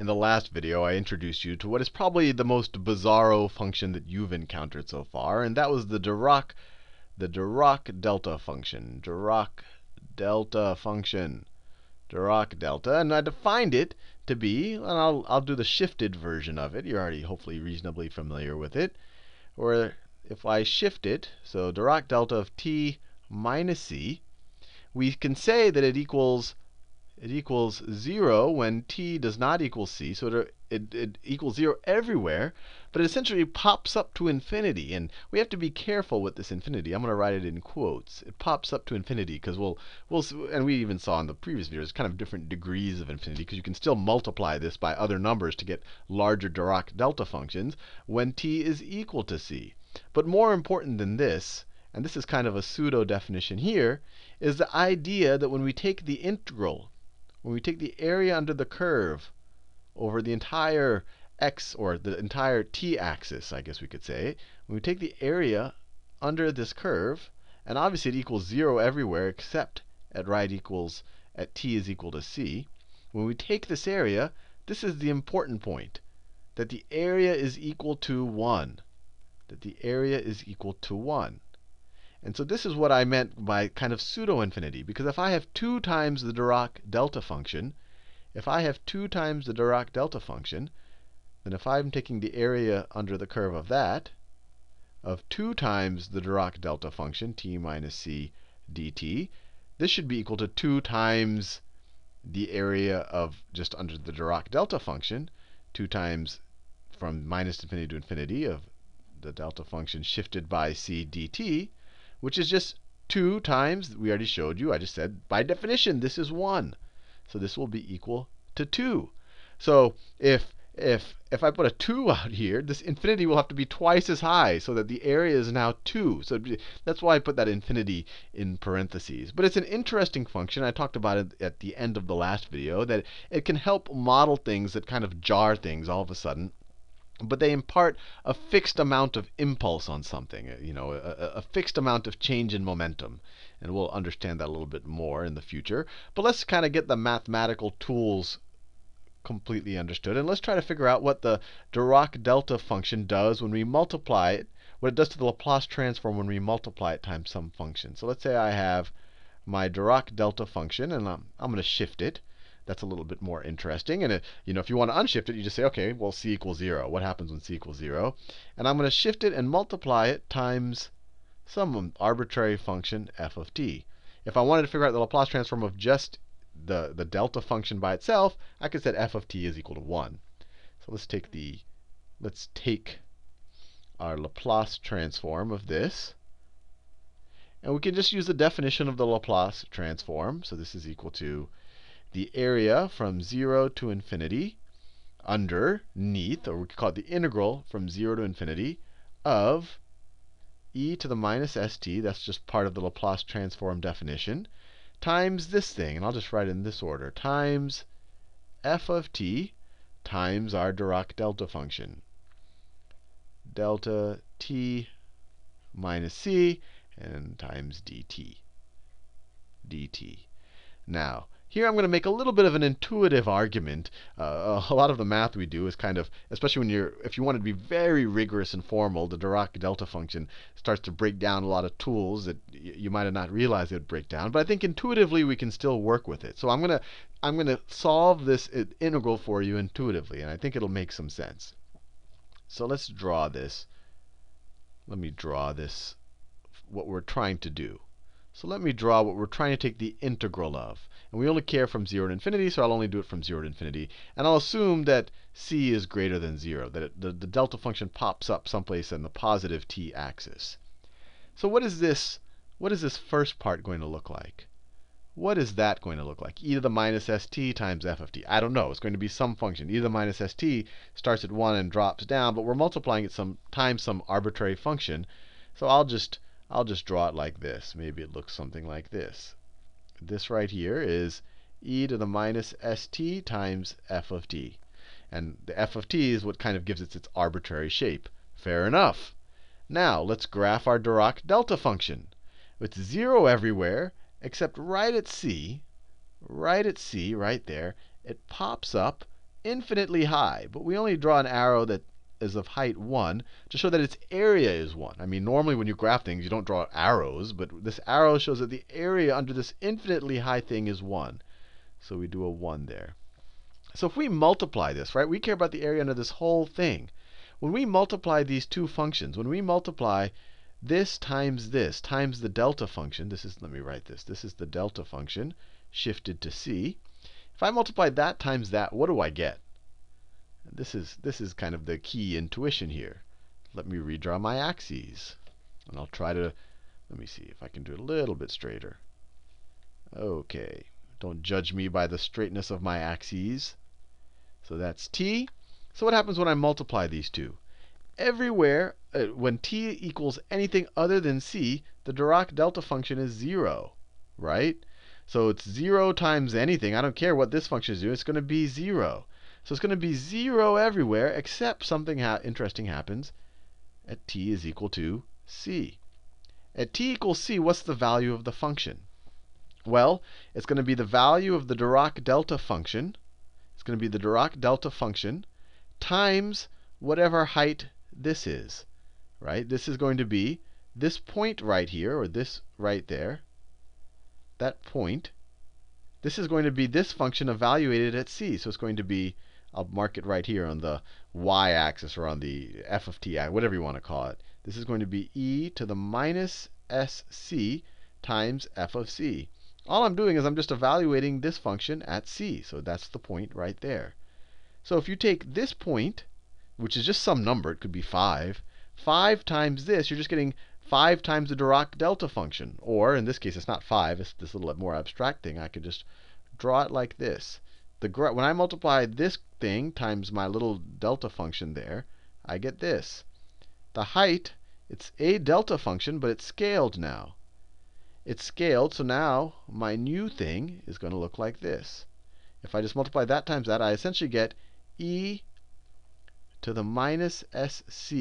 In the last video, I introduced you to what is probably the most bizarro function that you've encountered so far, and that was the Dirac delta function. Dirac delta function. Dirac delta. And I defined it to be, and I'll do the shifted version of it. You're already hopefully reasonably familiar with it. Or if I shift it, so Dirac delta of t minus c, we can say that it equals 0 when t does not equal c. So it equals 0 everywhere. But it essentially pops up to infinity. And we have to be careful with this infinity. I'm going to write it in quotes. It pops up to infinity because and we even saw in the previous videos, kind of different degrees of infinity, because you can still multiply this by other numbers to get larger Dirac delta functions when t is equal to c. But more important than this, and this is kind of a pseudo definition here, is the idea that when we take the integral, when we take the area under the curve over the entire x, or the entire t-axis, I guess we could say, when we take the area under this curve, and obviously it equals 0 everywhere except at t is equal to c. When we take this area, this is the important point, that the area is equal to 1. That the area is equal to 1. And so this is what I meant by kind of pseudo-infinity. Because if I have 2 times the Dirac delta function, then if I'm taking the area under the curve of that, of 2 times the Dirac delta function, t minus c dt, this should be equal to 2 times the area of just under the Dirac delta function, 2 times from minus infinity to infinity of the delta function shifted by c dt, which is just 2 times, we already showed you, I just said, by definition, this is 1. So this will be equal to 2. So if I put a 2 out here, this infinity will have to be twice as high, so that the area is now 2. So that's why I put that infinity in parentheses. But it's an interesting function. I talked about it at the end of the last video, that it can help model things that kind of jar things all of a sudden. But they impart a fixed amount of impulse on something, a fixed amount of change in momentum. And we'll understand that a little bit more in the future. But let's kind of get the mathematical tools completely understood. And let's try to figure out what the Dirac delta function does when we multiply it, what it does to the Laplace transform when we multiply it times some function. So let's say I have my Dirac delta function, and I'm going to shift it. That's a little bit more interesting. And if you want to unshift it, you just say, OK, well, c equals 0. What happens when c equals 0? And I'm going to shift it and multiply it times some arbitrary function f of t. If I wanted to figure out the Laplace transform of just the delta function by itself, I could set f of t is equal to 1. So let's take our Laplace transform of this. And we can just use the definition of the Laplace transform. So this is equal to the area from 0 to infinity underneath, or we could call it the integral from 0 to infinity, of e to the minus st, that's just part of the Laplace transform definition, times this thing, and I'll just write it in this order, times f of t times our Dirac delta function. Delta t minus c, and times dt. Now, here I'm going to make a little bit of an intuitive argument. A lot of the math we do is kind of, especially if you want to be very rigorous and formal, the Dirac delta function starts to break down a lot of tools that you might have not realized it would break down. But I think intuitively we can still work with it. So I'm going to solve this integral for you intuitively, and I think it'll make some sense. So let's draw this. Let me draw this, what we're trying to do. So let me draw what we're trying to take the integral of. And we only care from 0 to infinity, so I'll only do it from 0 to infinity. And I'll assume that c is greater than 0, that the delta function pops up someplace in the positive t-axis. So what is this first part going to look like? What is that going to look like? E to the minus st times f of t. I don't know. It's going to be some function. E to the minus st starts at 1 and drops down, but we're multiplying it times some arbitrary function. So I'll just draw it like this. Maybe it looks something like this. This right here is e to the minus st times f of t. And the f of t is what kind of gives it its arbitrary shape. Fair enough. Now, let's graph our Dirac delta function. It's 0 everywhere, except right at c, right there, it pops up infinitely high, but we only draw an arrow that is of height 1 to show that its area is 1. I mean, normally when you graph things, you don't draw arrows, but this arrow shows that the area under this infinitely high thing is 1. So we do a 1 there. So if we multiply this, right, we care about the area under this whole thing. When we multiply these two functions, when we multiply this times the delta function, this is, let me write this. This is the delta function shifted to c. If I multiply that times that, what do I get? This is kind of the key intuition here. Let me redraw my axes. And I'll try to, let me see if I can do it a little bit straighter. OK. Don't judge me by the straightness of my axes. So that's t. So what happens when I multiply these two? Everywhere, when t equals anything other than c, the Dirac delta function is 0, right? So it's 0 times anything. I don't care what this function is doing. It's going to be 0. So it's going to be 0 everywhere, except something interesting happens at t is equal to c. At t equals c, what's the value of the function? Well, it's going to be the value of the Dirac delta function. It's going to be the Dirac delta function times whatever height this is, right? This is going to be this point right here, or this right there, that point. This is going to be this function evaluated at c. So it's going to be, I'll mark it right here on the y-axis or on the f of t, whatever you want to call it. This is going to be e to the minus sc times f of c. All I'm doing is I'm just evaluating this function at c. So that's the point right there. So if you take this point, which is just some number, it could be 5, 5 times this, you're just getting 5 times the Dirac delta function. Or in this case, it's not 5. It's this little more abstract thing. I could just draw it like this. When I multiply this thing times my little delta function there, I get this. The height, it's a delta function, but it's scaled now. It's scaled, so now my new thing is going to look like this. If I just multiply that times that, I essentially get e to the minus sc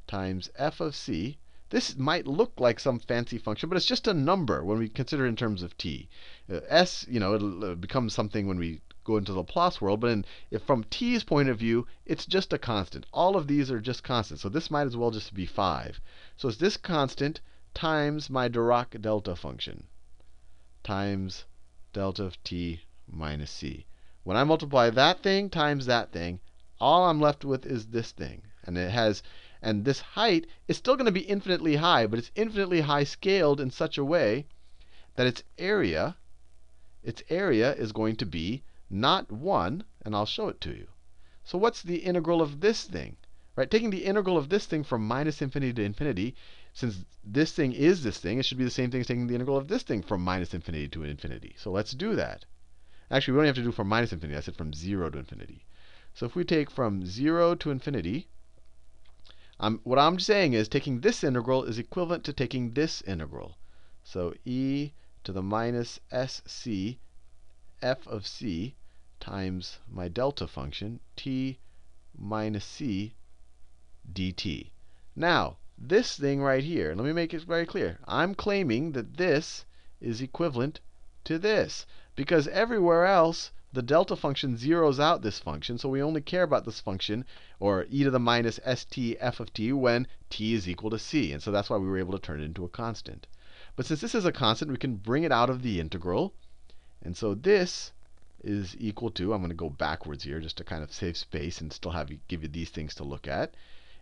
times f of c. This might look like some fancy function, but it's just a number when we consider it in terms of t. S, it'll become something when we go into the Laplace world, but if from t's point of view, it's just a constant. All of these are just constants, so this might as well just be 5. So it's this constant times my Dirac delta function times delta of t minus c. When I multiply that thing times that thing, all I'm left with is this thing. And this height is still going to be infinitely high, but it's infinitely high scaled in such a way that its area is going to be not 1, and I'll show it to you. So what's the integral of this thing? Right? Taking the integral of this thing from minus infinity to infinity, since this thing is this thing, it should be the same thing as taking the integral of this thing from minus infinity to infinity. So let's do that. Actually, we don't have to do from minus infinity. I said from 0 to infinity. So if we take from 0 to infinity, what I'm saying is taking this integral is equivalent to taking this integral. So e to the minus sc f of c times my delta function, t minus c dt. Now, this thing right here, let me make it very clear. I'm claiming that this is equivalent to this, because everywhere else, the delta function zeroes out this function, so we only care about this function, or e to the minus st f of t, when t is equal to c. And so that's why we were able to turn it into a constant. But since this is a constant, we can bring it out of the integral. And so this is equal to, I'm going to go backwards here just to kind of save space and still give you these things to look at.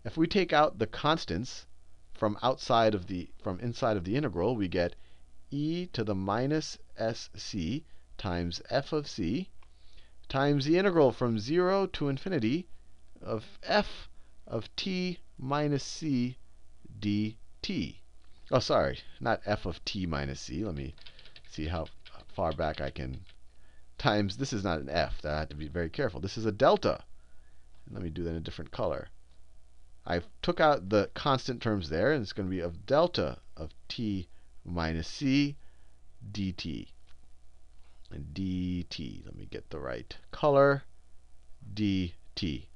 If we take out the constants from inside of the integral, we get e to the minus sc times f of c times the integral from 0 to infinity of f of t minus c dt. Oh, sorry, not f of t minus c. Let me see how far back I can. Times, this is not an f. I have to be very careful. This is a delta. Let me do that in a different color. I took out the constant terms there, and it's going to be of delta of t minus c dt. And dt, let me get the right color, dt.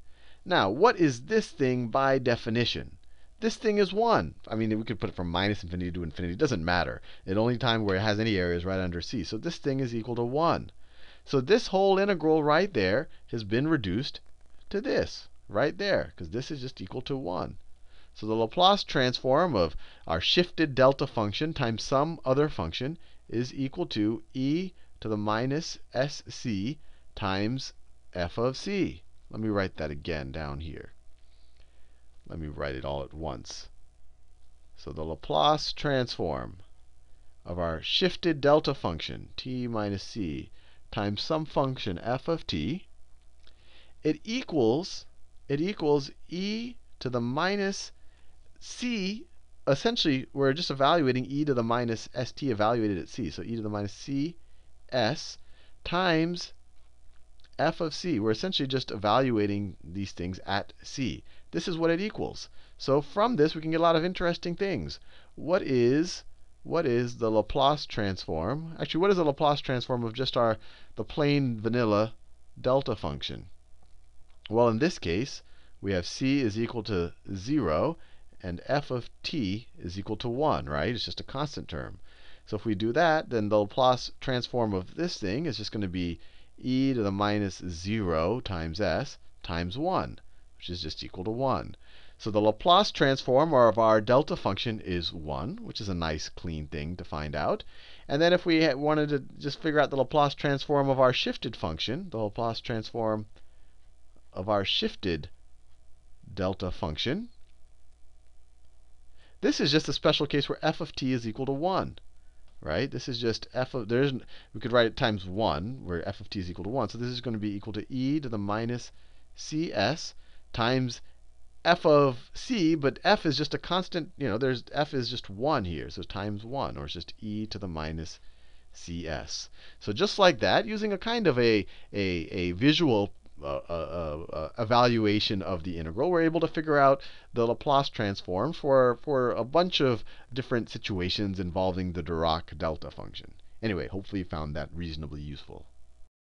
Now, what is this thing by definition? This thing is 1. I mean, we could put it from minus infinity to infinity. It doesn't matter. The only time where it has any area is right under c. So this thing is equal to 1. So this whole integral right there has been reduced to this right there, because this is just equal to 1. So the Laplace transform of our shifted delta function times some other function is equal to e to the minus sc times f of c. Let me write that again down here. Let me write it all at once. So the Laplace transform of our shifted delta function, t minus c, times some function f of t, it equals e to the minus c. Essentially, we're just evaluating e to the minus st evaluated at c. So e to the minus c s times f of c. We're essentially just evaluating these things at c. This is what it equals. So from this, we can get a lot of interesting things. What is the Laplace transform? Actually, what is the Laplace transform of just the plain vanilla delta function? Well, in this case, we have c is equal to 0, and f of t is equal to 1, right? It's just a constant term. So if we do that, then the Laplace transform of this thing is just going to be e to the minus 0 times s times 1, which is just equal to 1. So the Laplace transform of our delta function is 1, which is a nice, clean thing to find out. And then if we wanted to just figure out the Laplace transform of our shifted function, the Laplace transform of our shifted delta function, this is just a special case where f of t is equal to 1. Right? This is just f of, we could write it times 1, where f of t is equal to 1. So this is going to be equal to e to the minus cs times f of c, but f is just a constant, f is just 1 here, so times 1, or it's just e to the minus cs. So just like that, using a kind of a visual evaluation of the integral, we're able to figure out the Laplace transform for a bunch of different situations involving the Dirac delta function. Anyway, hopefully you found that reasonably useful.